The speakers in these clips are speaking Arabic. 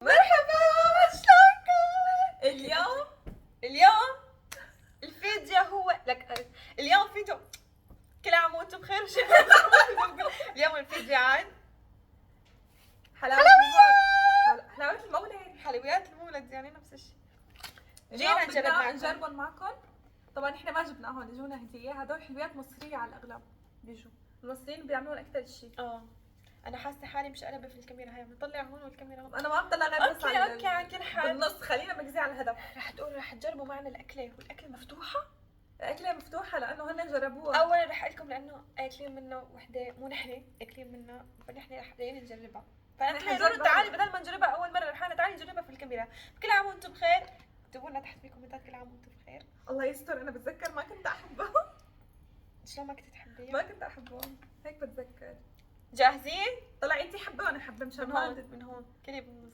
مرحبا، شلونكم؟ اليوم الفيديو هو لك. اليوم فيديو كل عام وانتم بخير. اليوم الفيديو عن حلويات المولد. حلويات المولد يعني نفس الشيء. جينا نجربهم معكم. طبعا احنا ما جبناهم، اجونا هديه. هدول حلويات مصريه على الاغلب، بيجوا المصريين بيعملون اكثر شيء. انا حاسه حالي مش قلبه في الكاميرا. هاي بنطلع هون والكاميرا هون. انا ما بطلع غير بس اوكي على كل حال. بالنص خلينا مركزين على الهدف. رح تجربوا معنا الاكله، والاكله مفتوحه. الاكله مفتوحه لانه هن جربوها. اولا رح اقول لكم لانه اكلين منه وحده، مو نحن اكلين منها، فنحن رح جايين نجربها. فنحن تعالي بدل ما نجربها اول مره لحالنا، تعالي نجربها في الكاميرا. كل عام وانتم بخير. اكتبوا لنا تحت بالكومنتات كل عام وانتم بخير. الله يستر، انا بتذكر ما كنت احبهم. شلون ما كنت تحبيها؟ ما كنت احبهم، هيك بتذكر. جاهزين؟ طلع انتي حبه وانا حبه مشان هون. من هون كلي بالنص.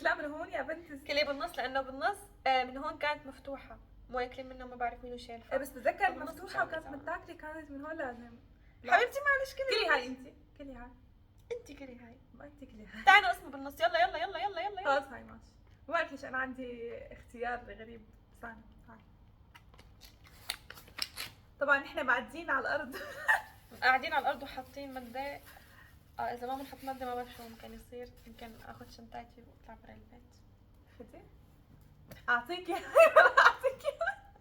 لا من هون يا بنت. كلي بالنص لانه بالنص من هون كانت مفتوحه، مو اكلين منه ما بعرف مين شايلها. بس بتذكر مفتوحه وكانت متاكله، كانت من هون لازم. حبيبتي معلش كلي هاي انتي، كلي هاي. انتي كلي هاي. ما انتي كلي هاي. تعالوا اسمه بالنص. يلا يلا يلا يلا يلا. خلاص هاي ماشي. ما بعرف ليش انا عندي اختيار غريب. استنى هاي. طبعا احنا معدين على الارض. قاعدين على الارض وحاطين ماده. اذا ما بنحط ماده ما بعرف شو ممكن يصير. يمكن اخذ شنطتي واطلع برا البيت. خدي اعطيكي.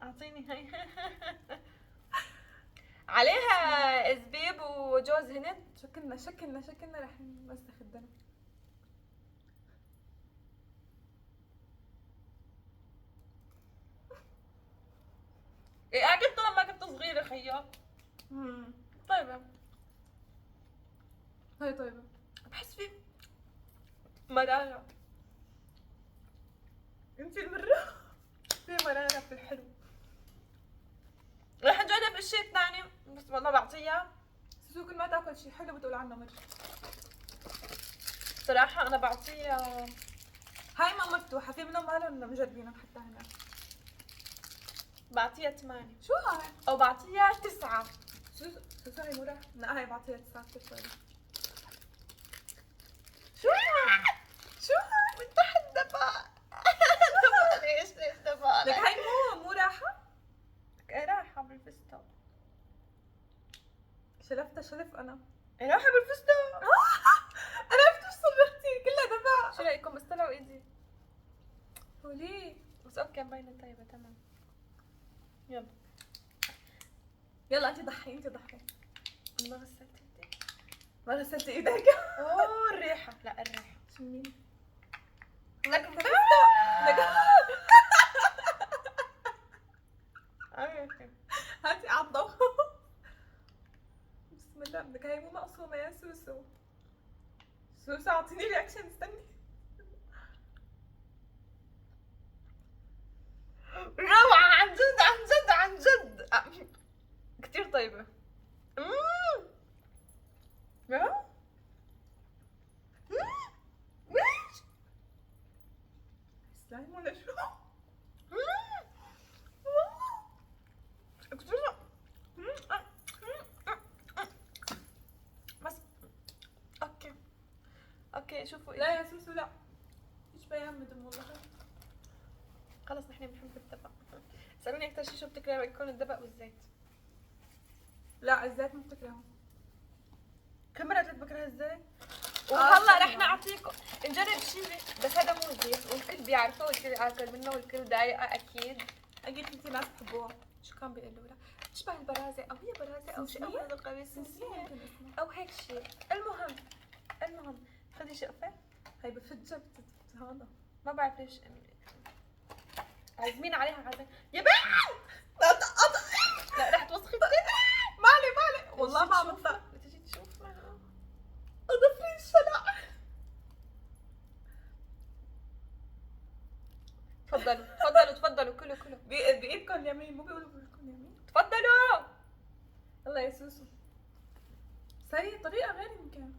اعطيني هاي. عليها زبيب وجوز هند. شكلنا رح نمسخ الدم. اكلت لما كنت صغيره خيال. طيبه. هاي طيبه. بحس في مرارة. انتي المرة. في مرارة في الحلو. رح نجرب الشيء الثاني بس والله بعطيها. سوسو كل ما تاكل شيء حلو بتقول عنه مر. صراحة أنا بعطيها. هاي ما مفتوحة، في منهم قالوا انه مجربينهم حتى هنا. بعطيها 8. شو هاي؟ أو بعطيها 9. سوسو هاي مرة؟ لا هاي بعطيها 9 كثير طيبة. شو هاي؟ من تحت دفا. دفا ليش دفا؟ لك هاي مو راحة؟ راحة بالفستق. شلف انا. راحة بالفستق. انا عرفت ايش صرختي كلها دفع. شو رأيكم؟ استلعوا ايدي. وليه؟ بس اوكي مبينة طيبة تمام. يلا انتي ضحي. ما غسلت ايدي. ما غسلتي ايدك؟ اوه الريحة. لا الريحة. شو مين؟ لك هاتي على الضوء. بسم الله. بدك هاي مو مقسومة يا سوسو. سوسو اعطيني رياكشن. استني. روعة عن جد عن جد عن جد. كتير طيبة. سلايم ولا شو؟ بس اوكي شوفوا لا يا سوسو لا. ايش بيان مدم والله. خلص نحن بنحب الدبق. سألوني اكثر شيء شو بتكره يكون الدبق والزيت. لا الزيت ما بتكرهه. كل مرة قلت بكره الزيت. وهلا رح نعطيكم نجرب شيء بس هذا مو زيت والكل بيعرفه والكل اكل منه والكل دايقه اكيد. اكيد انتي ناس بتحبوها. شو كان بيقولوا لها؟ بتشبه البرازة او هي برازة او شيء او هذا القوي سمسمية او هيك شيء. المهم خذي شقفة. هي بفجة هذا ما بعرف ليش عازمين عليها عزم. يا بنت لا رح توسخي مالي والله ما عملتها. بتجي تشوف معنا. اضفري الشلع. تفضلوا كلوا بايدكم اليمين، مو بيقولوا بايدكم اليمين. تفضلوا. يلا يا سوسو. سي طريقة غير يمكن.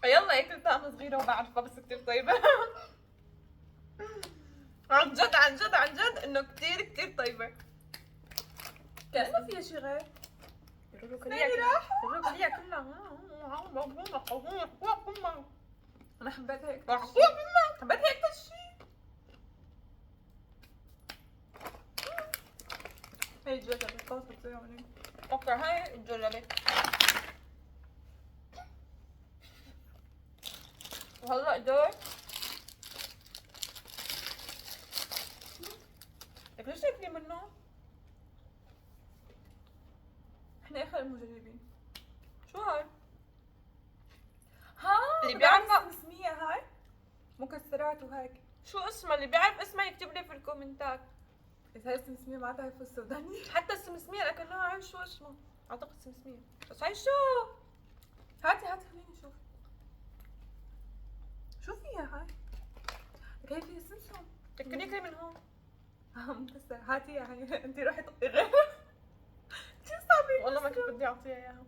يلا اكلتها انا صغيرة وبعرفها بس كتير طيبة. عن جد انه كتير طيبة. كأنه فيها شي غير. الرقلية كلها انا حبيت هيك حبيت هيك شيء. هي الجلبة خلص بتصير مني. اوكي هاي الجلبة. وهلا دور لك ليش تاكلي منه؟ احنا اخر المجربين. شو هاي؟ ها اللي بيعرف بيعرف اسمية هاي مكسرات وهيك. شو اسمها؟ اللي بيعرف اسمها يكتب لي في الكومنتات. اذا هي اسمية ما تعرف السوداني. حتى السمسمية لكنها هاي شو اسمها؟ اعتقد سمسمية بس هاي شو؟ هاتي خليني اشوف. شو فيها هاي؟ لك هي فيها سمسم. تكني اكلي من هون. مكسر. هاتي يا هاي انتي روحي طقي غير. شو صعبة والله ما كنت بدي اعطيها اياها.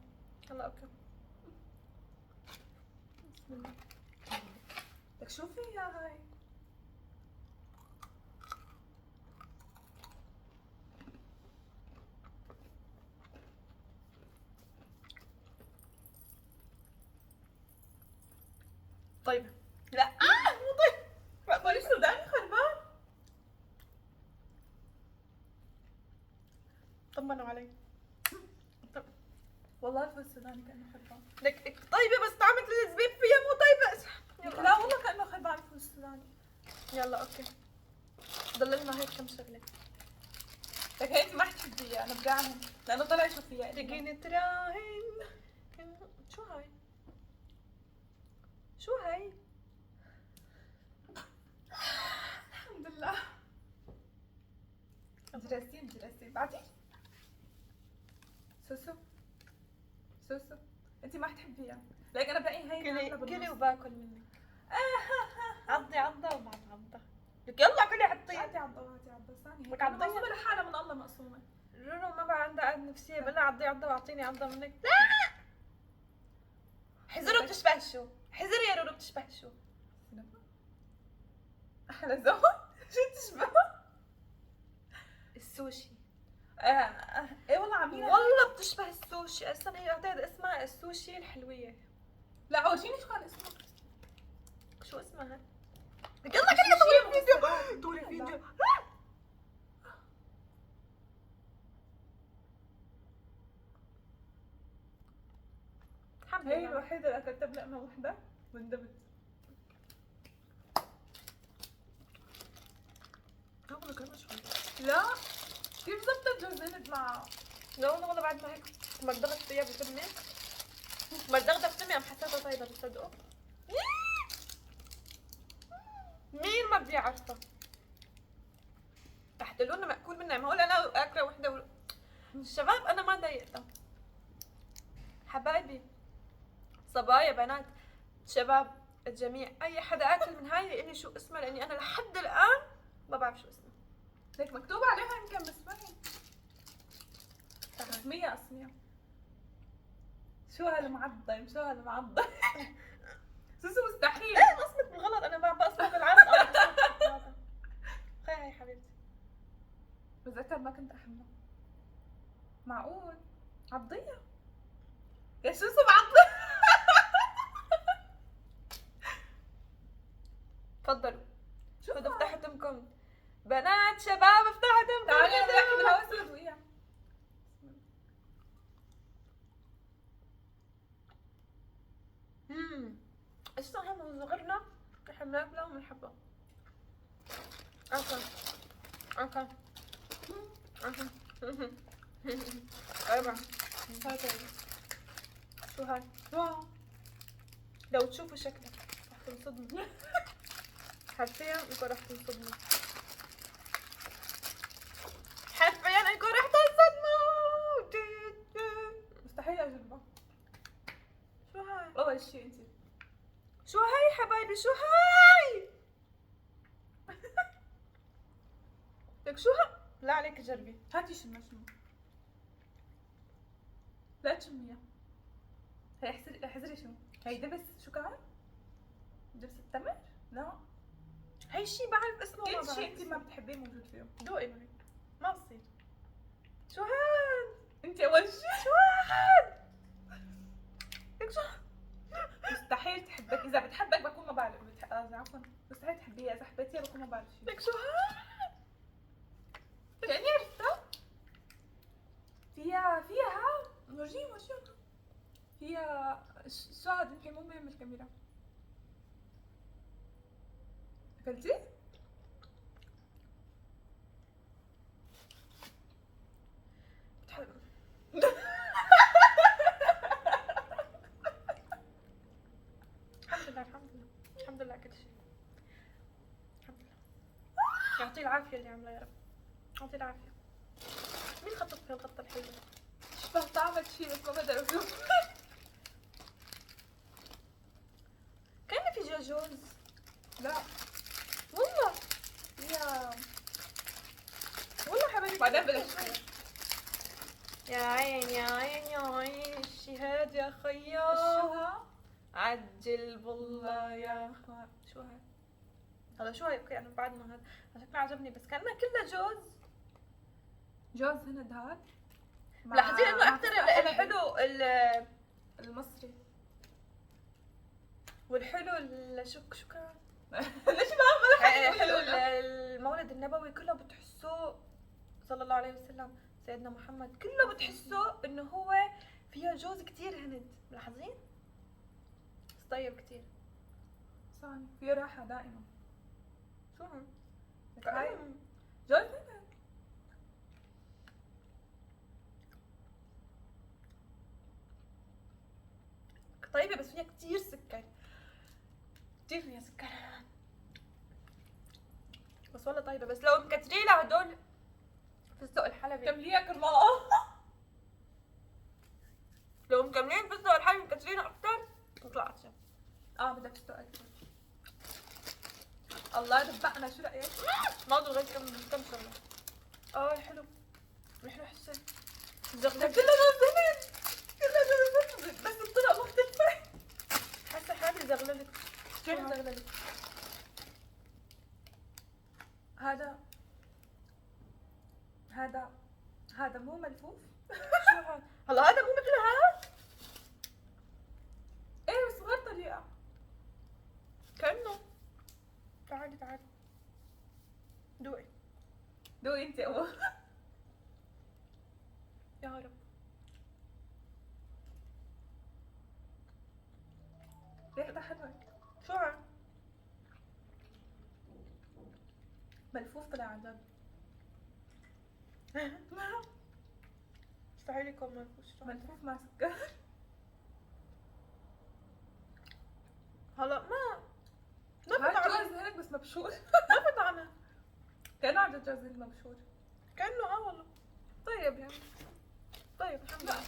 هلا اوكي. بسم الله. لك شو فيها هاي؟ طيب لا مو طيب. بقولي سوداني خربان. طمنوا علي. والله الفول السوداني كأنه خربان. لك طيبة بس طعمة الزبيب فيها مو طيبة. لك لا والله كأنه خربان الفول السوداني. يلا اوكي. ضل لنا هيك كم شغلة. لك هيك ما حتحبيها انا برجعهم لانه طلع شو فيها. تجيني تراهن. شو هاي؟ شو هاي؟ الحمد لله. جراسين بعدين. سوسو انت ما حتحبيها. لك انا بلاقي هي كلي وباكل منك. عضي عضة وبعد عضة. لك يلا كلي حطيه. هاتي عضة ثانية. لك عضية مقسومة لحالها من الله مقسومة. رونو ما بقى عندها قد نفسية بلا عضي عضة واعطيني عضة منك. لا حزروا بتشبه شو؟ حزري يا رونو بتشبه شو؟ احلى ذوق. شو تشبه؟ السوشي. ايه والله عميلة. والله بتشبه السوشي. اصلا هي اعتقد اسمها السوشي الحلوية. لا ورجيني شو كان اسمه. شو اسمها؟ لك يلا كلي طولي الفيديو. طولي الفيديو. هي الوحيدة اللي اكلتها بلقمة وحدة وندمت. لا كيف زبطت جوزينت معها؟ لا والله بعد ما هيك مردغت فيها بفمي. مردغتها بفمي عم حسيتها طيبة بتصدقوا؟ مين ما بيعرفها؟ رح تقولوا لنا مأكول منها. معقول انا اكله وحده الشباب انا ما ضايقتها. حبايبي صبايا بنات شباب الجميع اي حدا اكل من هاي يقول لي شو اسمها لاني انا لحد الان ما بعرف شو اسمها. ليك مكتوب عليها يمكن بس ما هي. اسمية شو هالمعضم سوسو مستحيل. ايه قصدك بالغلط انا بقصد بالعرض. هاي حبيبتي بتذكر ما كنت احمل. معقول عضية يا سوسو معضية. تفضلوا. شو بدو افتحوا تمكم بنات شباب افتحوا تمكم. تعالي انا بحكي بالهوا اسود وياه. ايش صار من صغرنا نحن بناكلها وبنحبها. اوكي ايوه شو هاي؟ واو لو تشوفوا شكلها رح تنصدموا. حرفيا انكم رح تنصدموا. حرفيا انكم رح تنصدموا. مستحيل اجربها. شو هاي؟ اول شيء انت شو هاي حبايبي؟ شو هاي؟ لك شو هاي؟ لا عليك جربي. هاتي شو لا تشميها. هي احذري شو هي دبس. شو كان؟ دبس التمر؟ لا هاي شي بعرف اسمه. كل شيء انت ما بتحبيه موجود فيه. دوقي معي ما بصير. شو هاد؟ انت اول شيء. شو هاد؟ لك شو؟ مستحيل تحبك، اذا بتحبك بكون ما بعرف عفوا مستحيل تحبيها، اذا حبيتيها بكون ما بعرف شيء. لك شو هاد؟ كأني عرفتها. فيها ورجيني فيها شو هاد؟ يمكن مو مهم الكاميرا. اكلتي؟ بتحب الحمد لله الحمد لله الحمد لله كل شيء. الحمد لله. يعطيه العافية اللي عمله يا رب. يعطيه العافية. مين خطط في الخطة الحلوة؟ شبه طعمك شيء بس ما بقدر اقول. كأنه في جاجوز. لا والله يا والله حبايبي. بعدين بلش. يا عين يا عين يا عين الشهاد يا شو خيار. ها؟ عجل بالله يا خيار. شو هاي؟ هذا شو هاي؟ اوكي انا بعد ما هذا شكله عجبني بس كأنه كله جوز. جوز هند هاد. لاحظين انه اكثر الحلو المصري. والحلو شو كان؟ ليش ما حلو المولد النبوي كله بتحسوه صلى الله عليه وسلم سيدنا محمد كله بتحسه انه هو فيه جوز كتير هند. ملاحظين؟ بس طيب كتير. صح في راحة دائما. شو هم؟ لك هاي جوز هند. طيبة بس فيها كتير سكر. كتير فيها سكر. بس والله طيبة بس لو مكترين هدول فستق الحلبي. كمليها كرمال. لو مكملين فستق الحلبي مكترين اكتر بطلع اطيب. بدك تسوق اكثر. الله دبقنا، شو رأيك؟ ما ادري غير كم شغلة. حلو. حلو حسين. زغلول. كلها جوز هند. كلها جوز هند بس بطرق مختلفة. حاسة حالي زغللت. كيف زغللت؟ هذا مو ملفوف. شو هذا؟ هلا هذا مو مثل هذا؟ ايه بس غير طريقة. كأنه. تعالي دوقي. دوقي انت اول. يا رب. ريحتها حلوة. شو هذا؟ ملفوف طلع عن جد. مستحيل يكون منفوش. ملفوف مع سكر. هلا ما في هاي طعمه. جوز هند بس مبشور. ما في طعمه. كأنه عن جد جوز هند مبشور. كأنه والله. طيب يعني. طيب الحمد لله.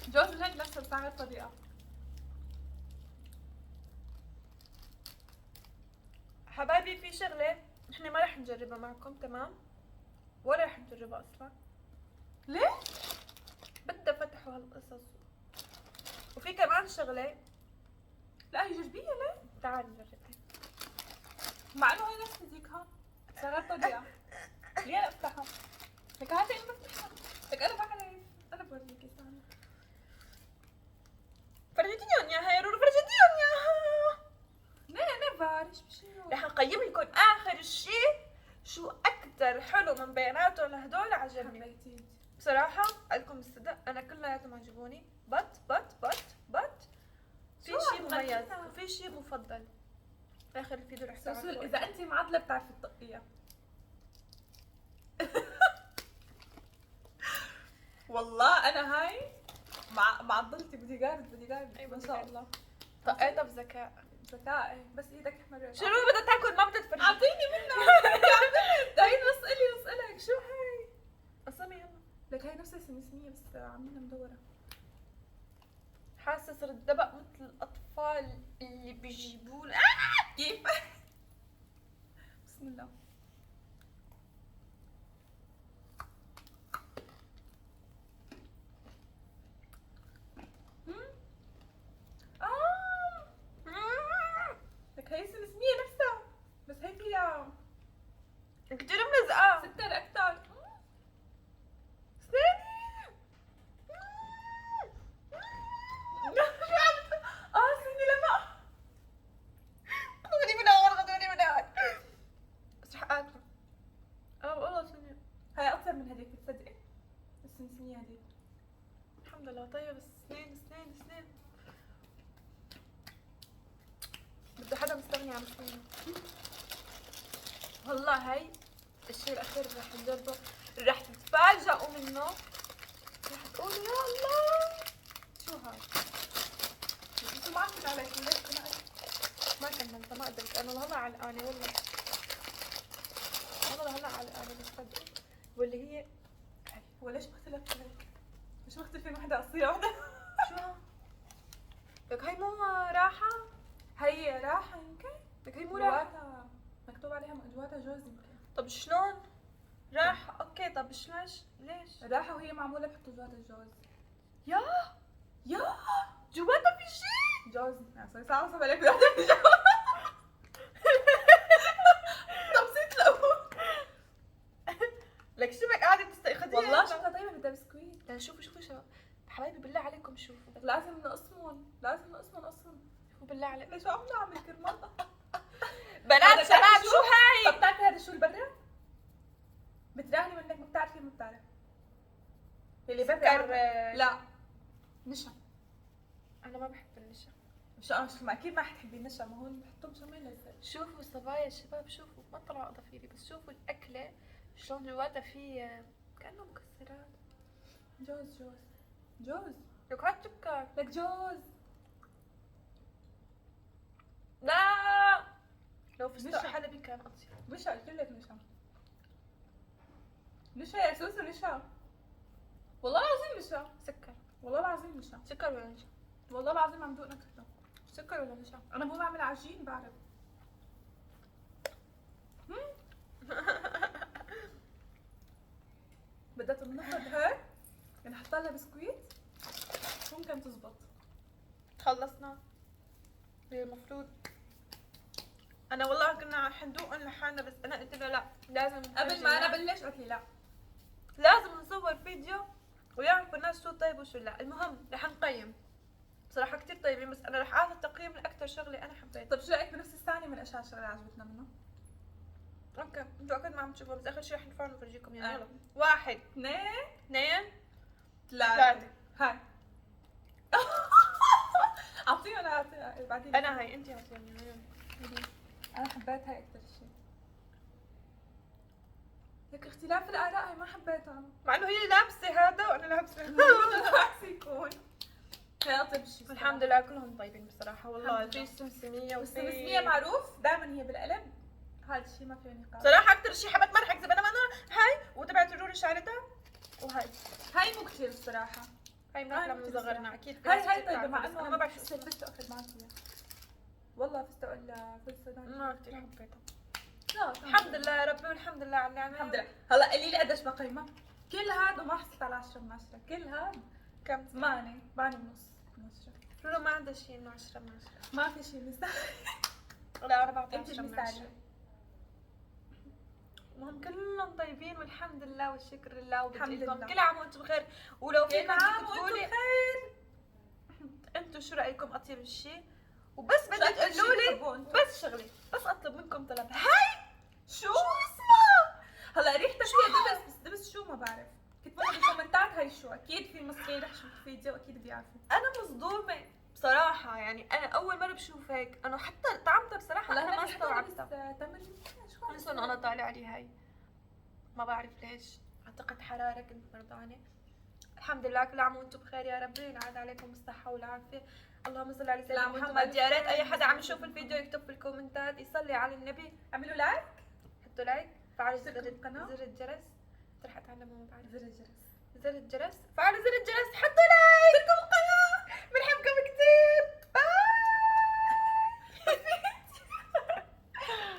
جوز الهند نفسه بس عن طريقة. حبايبي في شغلة احنا ما رح نجربها معكم تمام؟ ولا رح نجربها اصلا. ليه؟ بدها فتح وهالقصص. وفي كمان شغلة. لا هي جربية ليه؟ تعالي نجربها. مع انه هي نفس هذيكها بس غير طريقة. ليه انا افتحها؟ لك هاتي انا بفتحها. لك انا بعرف. انا بوريكي استنى. فرجتيهم يا هيرو فرجتيهم ياها. نه بعرف شو. رح نقيم لكم اخر شيء شو اكثر حلو من بيناتهم لهدول عجبني. حبيتي. بصراحة لكم الصدق انا كلياتهم عجبوني بط في شو شيء عم مميز تغنينا؟ وفي شيء مفضل. اخر الفيديو رح سوسول تعرفوا. اذا انت معضلة بتعرفي تطقيها. والله انا هاي معضلتي بدي قارد أي ما بدي شاء قارد. الله. طقيتها بذكاء. ذكاء بس ايدك احمر. شنو بدها تاكل ما بدها تفرجي. اعطيني منها. يا عملت هاي اسالك شو هاي؟ قسمي يلا. لك هاي نفس السمسمية بس عاملينها مدورة. حاسة صرت دبق مثل الاطفال اللي بيجيبوا كيف؟ بسم الله. لك هاي السمسمية نفسها بس هي فيها كتير ملزقة. سكر اكثر. سنين هذيك تصدقي السمسمية هذيك. الحمد لله طيبة، بس سنين سنين سنين بده حدا مستغني عن سنينه. والله هاي الشيء الأخير اللي رح نجربه، رح تتفاجئوا منه، رح تقولوا يا الله شو هاد؟ انتوا ما عرفتوا عليك ليش قنعت؟ ما كملت، ما قدرت انا لهلا علقانة والله، والله لهلا علقانة بس صدقوا. واللي هي هو ليش مختلف هيك؟ ليش مختلفين وحدة أصلية وحدة؟ شو لك هي مو راحة؟ هي راحة يمكن؟ لك هي مو راحة. جواتها مكتوب عليها جواتها جوز يمكن. طب شلون؟ راحة اوكي، طب ليش؟ راحة وهي معمولة بحطوا جواتها الجوز. يا يا جواتها في شيء؟ جوز يعني صار ساعة وصل عليك جوز. طب ست له. لك شو بك قاعدة بتستيقظي؟ والله شكلها طيبة بدها بسكويت. لا شوفوا شباب حبايبي بالله عليكم شوفوا، لازم نقسمهم اصلا. شوفوا بالله عليكم ليش عم نعمل كرمال؟ بنات شباب شو هاي؟ طب بتعرفي هذا شو اللي برا؟ بتراهني منك ما بتعرفي ما بتعرف. اللي برا سكر. لا نشا. انا ما بحب النشا. ما اكيد ما حتحبي النشا، ما هون بحطوا مشامين لزق. شوفوا صبايا الشباب، شوفوا ما طلعوا اظافيري، بس شوفوا الاكله شلون جواتها في كانه مكسرات. جوز لك هاد سكر. لك جوز. لا لو فستق نشا. حلبي كان اطيب. نشا قلت لك نشا يا سوسو نشا. والله العظيم نشا. سكر. والله العظيم نشا. سكر ولا نشا؟ والله العظيم عم دوق نكهته. سكر ولا نشا؟ انا مو بعمل عجين بعرف. بدها تنخض هيك نحط لها بسكويت ممكن تزبط. خلصنا. هي المفروض انا والله كنا حندوق لحالنا، بس انا قلت له لا لازم قبل ما انا بلش قلت لي لا لازم نصور فيديو ويعرفوا الناس شو طيب وشو لا. المهم رح نقيم بصراحة كتير طيبين، بس انا رح اعطي تقييم لاكثر شغلة انا حبيتها. طب شو رايك بنفس الثانية من اشهر شغلة عجبتنا منه؟ اوكي انتوا اكيد ما عم تشوفوها، بس اخر شيء رح نرفع ونفرجيكم يعني. آه. يلا 1 اثنين 2 ثلاثة. هاي اعطيهم بعدين. انا هاي انت اعطيني. انا حبيت هاي اكثر شيء. لك اختلاف الاراء هاي ما حبيتها. مع انه هي لابسة هذا وانا لابسة بالعكس يكون هي اطيب شيء. الحمد لله كلهم طيبين بصراحة والله. الحمد لله. في سمسمية وفي والسمسمية معروف دائما هي بالقلب. هذا الشيء ما فيه نقاش. صراحة أكثر شيء حبت مرحك زبنة هاي وتبعت الروري شعرتها وهاي. هاي مو كثير الصراحة. هاي بناكلها من صغرنا أكيد. في هاي ناس هاي كتير طيبة مع بتعرفها، بس انه أنا ما بعرف بحس الفستق اخذ معك اياه. والله فستق الفستق ما كثير حبيتها. لا الحمد لله يا ربي والحمد لله على النعمة. الحمد لله. هلا قولي لي قديش بقيمة؟ كل هذا وما حصلت على 10 من 10. كل هذا كم؟ 8 ونص من 10. رورو ما عندها شيء إنه 10 من 10. ما في شيء مثالي. لا أنا بعطي انت 10 من 10. المثالي. المهم كلهم طيبين والحمد لله والشكر لله. الحمد وبدعي لكم لله. كل عام وانتم بخير. ولو كل فيكم عام تكتبوا وانتم لي بخير. انتم شو رايكم اطيب شيء، وبس بدي تقولوا لي بس شغله، بس اطلب منكم طلب. هاي شو اسمها؟ هلا ريحتها فيها دبس، بس دبس شو ما بعرف. كتبوا لنا بالكومنتات هاي شو. اكيد في مصريين رح يشوفوا فيديو اكيد بيعرفوا. انا مصدومه بصراحه، يعني انا اول مره بشوف هيك. انا حتى طعمتها بصراحه انا ما استوعبتها. تمر شو خصوصا انا طالع علي هاي ما بعرف ليش، اعتقد حراره كنت مرضانه. الحمد لله كل عام وانتم بخير يا ربي، ينعاد عليكم الصحه والعافيه. اللهم صل على سيدنا محمد. يا ريت اي حدا عم يشوف الفيديو يكتب في الكومنتات يصلي على النبي. اعملوا لايك، حطوا لايك، فعلوا زر القناة. الجرس. رح اتعلم ما بعرف زر الجرس. زر الجرس، فعلوا زر الجرس، حطوا لايك.